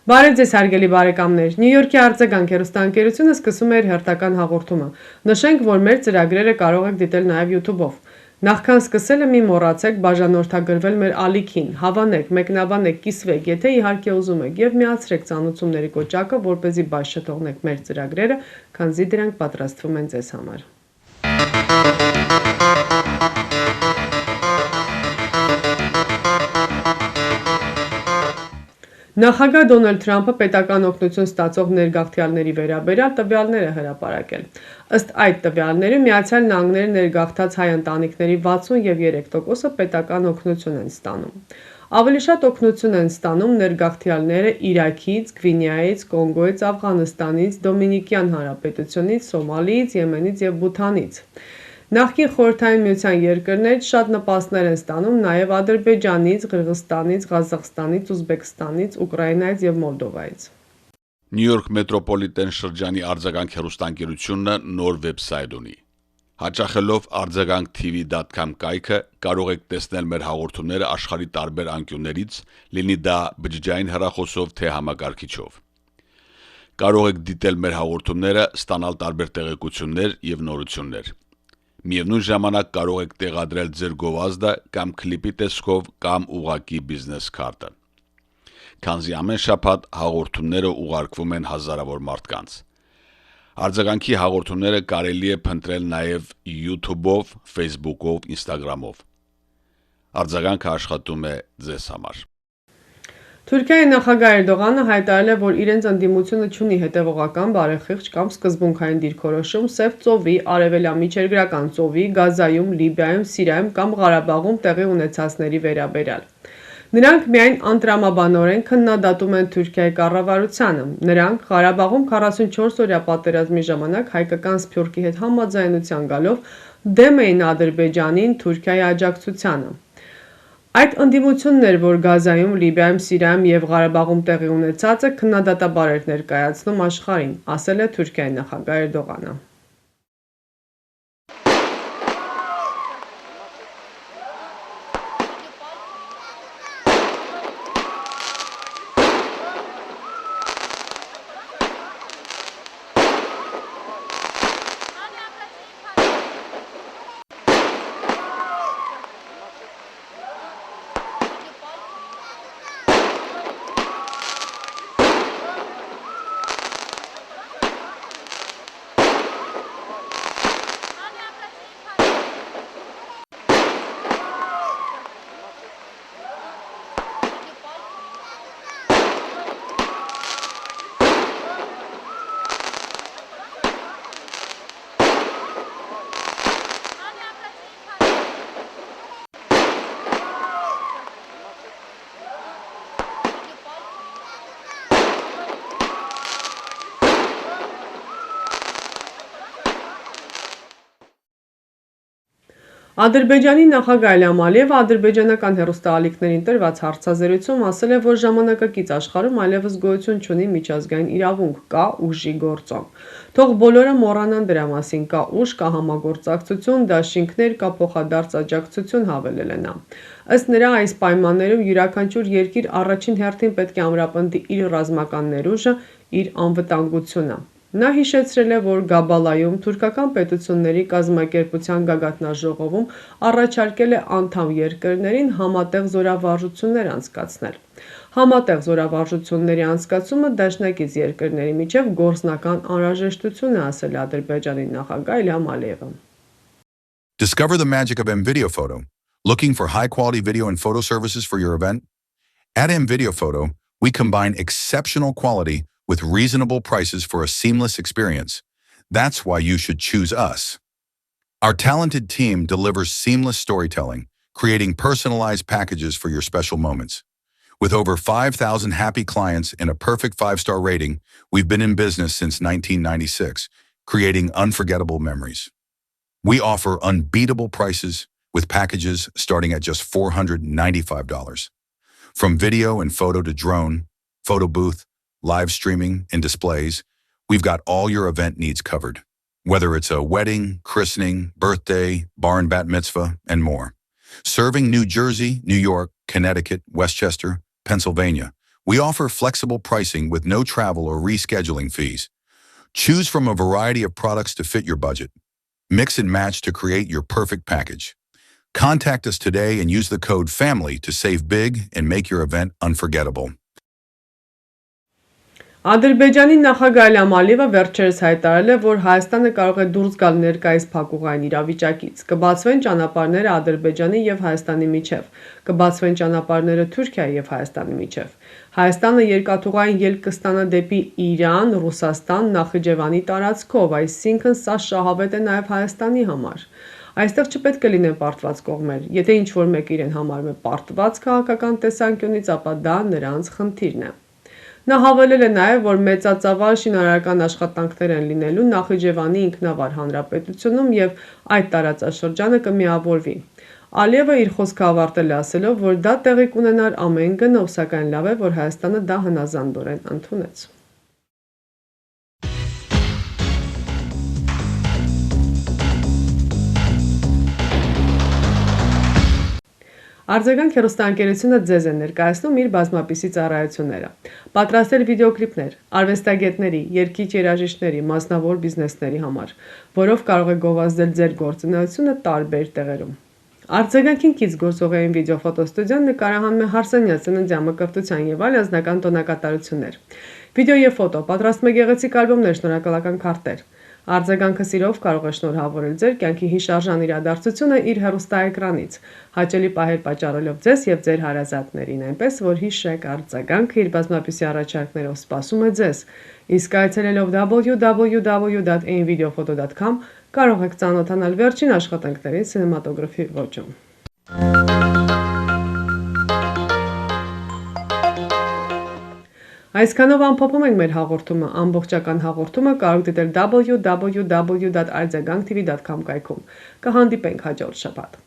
Բարև ձեզ հարգելի բարեկամներ, Նյու Յորքի արձագանք հեռուստաընկերությունը սկսում է իր հերթական հաղորդումը։ Նշենք, որ մեր ծրագրերը կարող եք դիտել նաև YouTube-ով։ Նախքան սկսելը մի մոռացեք բաժանորդագրվել մեր ալիքին, հավանեք, մեկնաբանեք, կիսվեք, եթե իհարկե ուզում եք, եւ միացրեք ծանոթությունների կոճակը, որպեսզի բաց չթողնեք մեր ծրագրերը, քանզի դրանք պատրաստվում են ձեզ համար։ Նախագահ Դոնալդ Թրամփը պետական օգնություն ստացող ներգաղթյալների վերաբերյալ տվյալներ է հրապարակել։ Ըստ այդ տվյալների Միացյալ Նահանգները ներգաղթած հայ ընտանիքների 63%-ը պետական օգնություն են ստանում։ Ավելի շատ օգնություն են ստանում ներգաղթյալները Իրաքից, Գվինեայից, Կոնգոյից, Աֆղանստանից, Դոմինիկյան Հանրապետությունից, Սոմալիից, Եմենից եւ Բութանից։ Նախկին Խորհրդային Միության երկրներից շատ նպաստներ են ստանում նաև Ադրբեջանից, Ղրղստանից, Ղազախստանից, Ուզբեկստանից, Ուկրաինայից եւ Մոլդովայից։ Նյու Յորք մետրոպոլիտեն շրջանի արձագանք հեռուստաընկերությունը նոր վեբսայթ ունի։ Հաճախելով արձագանk.tv.com կայքը կարող եք տեսնել մեր հաղորդումները աշխարհի տարբեր անկյուններից, լինի դա բջջային հեռախոսով թե համակարգիչով։ Կարող եք դիտել մեր հաղորդումները, ստանալ տարբեր տեղեկություններ եւ նորություններ։ Միևնույն ժամանակ կարող եք տեղադրել ձեր գովազդը կամ կլիպի տեսքով կամ ուղղակի բիզնես քարտը։ Քանզի ամեն շաբաթ հաղորդումները ուղարկվում են հազարավոր մարդկանց։ Արձագանքի հաղորդումները կարելի է փնտրել նաև YouTube-ով, Facebook-ով, Instagram-ով։ Արձագանքը աշխատում է ձեզ համար։ Թուրքիայի նախագահ Էրդողանը հայտարարել է, որ իրենց ընդդիմությունը չունի հետևողական, բարեխիղճ կամ սկզբունքային դիրքորոշում Սև ծովի, Արևելամիջերգրական ծովի, Գազայում, Լիբիայում, Սիրիայում կամ Ղարաբաղում տեղի ունեցածների վերաբերյալ։ Նրանք միայն անտրամաբանորեն քննադատում են Թուրքիայի կառավարությանը։ Նրանք Ղարաբաղում 44-օրյա պատերազմի ժամանակ հայկական Սփյուռքի հետ համաձայնության գալով դեմ էին Ադրբեջանին Թուրքիայի աջակցությանը։ Այդ ընդդիմությունն էր, որ Գազայում, Լիբիայում, Սիրիայում եւ Ղարաբաղում տեղի ունեցածը քննադատաբար էր ներկայացնում աշխարհին, ասել է Թուրքիայի նախագահ Էրդողանը։ Ադրբեջանի նախագահ Իլհամ Ալիևը ադրբեջանական հեռուստաալիքներին տրված հարցազրույցում ասել է, որ ժամանակակից աշխարհում այլևս գոյություն չունի միջազգային իրավունք, կա ուժի գործոն։ Թող բոլորը մոռանան դրա մասին, կա ուժ, կա համագործակցություն, դաշինքներ, կա փոխադարձ աջակցություն, հավելել է նա։ Ըստ նրա, այս պայմաններում յուրաքանչյուր երկիր առաջին հերթին պետք է ամրապնդի իր ռազմական ներուժը, իր անվտանգությունը։ Նա հիշեցրել է, որ Գաբալայում թուրքական պետությունների կազմակերպության գագաթնաժողովում առաջարկել է անդամ երկրներին համատեղ զորավարժություններ անցկացնել։ Համատեղ զորավարժությունների անցկացումը դաշնակից երկրների միջև գործնական անհրաժեշտություն է, ասել է Ադրբեջանի նախագահ Իլհամ Ալիևը։ Discover the magic of mVideo Photo. Looking for high-quality video and photo services for your event? At mVideo Photo, we combine exceptional quality with reasonable prices for a seamless experience. That's why you should choose us. Our talented team delivers seamless storytelling, creating personalized packages for your special moments. With over 5,000 happy clients and a perfect 5-star rating, we've been in business since 1996, creating unforgettable memories. We offer unbeatable prices with packages starting at just $495. From video and photo to drone, photo booth, live streaming, and displays, we've got all your event needs covered. Whether it's a wedding, christening, birthday, bar and bat mitzvah, and more. Serving New Jersey, New York, Connecticut, Westchester, Pennsylvania, We offer flexible pricing with no travel or rescheduling fees. Choose from a variety of products to fit your budget. Mix and match to create your perfect package. Contact us today and use the code FAMILY to save big and make your event unforgettable. Ադրբեջանի նախագահ Իլհամ Ալիևը վերջերս հայտարարել է, որ Հայաստանը կարող է դուրս գալ ներկայիս փակուղային իրավիճակից։ Կբացվեն ճանապարհները Ադրբեջանի եւ Հայաստանի միջև, կբացվեն ճանապարհները Թուրքիայի եւ Հայաստանի միջև։ Հայաստանը երկաթուղային ելք կստանա դեպի Իրան, Ռուսաստան, Նախիջևանի տարածքով, այսինքն սա շահավետ է նաեւ Հայաստանի համար։ Այստեղ չպետք է լինեն պարտված կողմեր։ Եթե ինչ-որ մեկ իրեն համարում է պարտված քաղաքական տեսանկյունից, ապա դա նրանց խնդիրն է։ Նա հավելել է նաև, որ մեծածավալ շինարարական աշխատանքներ են լինելու Նախիջևանի ինքնավար հանրապետությունում եւ այդ տարածաշրջանը կմիավորվի։ Ալիևը իր խոսքը ավարտել է ասելով, որ դա տեղի կունենար ամեն գնով, սակայն լավ է, որ Հայաստանը դա հնազանդորեն ընդունեց։ Արձագանք հեռուստաընկերությունը ձեզ է ներկայացնում իր բազմապիսի ծառայությունները։ Պատրաստել վիդեոկլիպներ արվեստագետների, երգիչ երաժիշտների, մասնավոր բիզնեսների համար, որով կարող եք գովազդել ձեր գործունեությունը տարբեր տեղերում։ Արձագանքին կից գործողային վիդեոֆոտոստուդիան նկարահանում է հարսանյաց ծննդյան մկրտության եւ այլ անձնական տոնակատարություններ։ Վիդեո եւ ֆոտո պատրաստում է գեղեցիկ ալբոմներ, շնորհակալական քարտեր։ Արձագանքը սիրով կարող է շնորհավորել ձեր կյանքի հիշարժան իրադարձությունը իր հեռուստաէկրանից, հաճելի պահեր պատճառելով ձեզ եւ ձեր հարազատներին, այնպես որ հիշեք, արձագանքը իր բազմապիսի առաջարկներով սպասում է ձեզ, իսկ այցելելով www.envideophoto.com կարող եք ծանոթանալ վերջին աշխատանքներին սինեմատոգրաֆի ոճում։ Այսքանով ամփոփում ենք մեր հաղորդումը, ամբողջական հաղորդումը կարող դիտել www.արձագանք.tv.com կայքում։ Կհանդիպենք հաջորդ շաբաթ։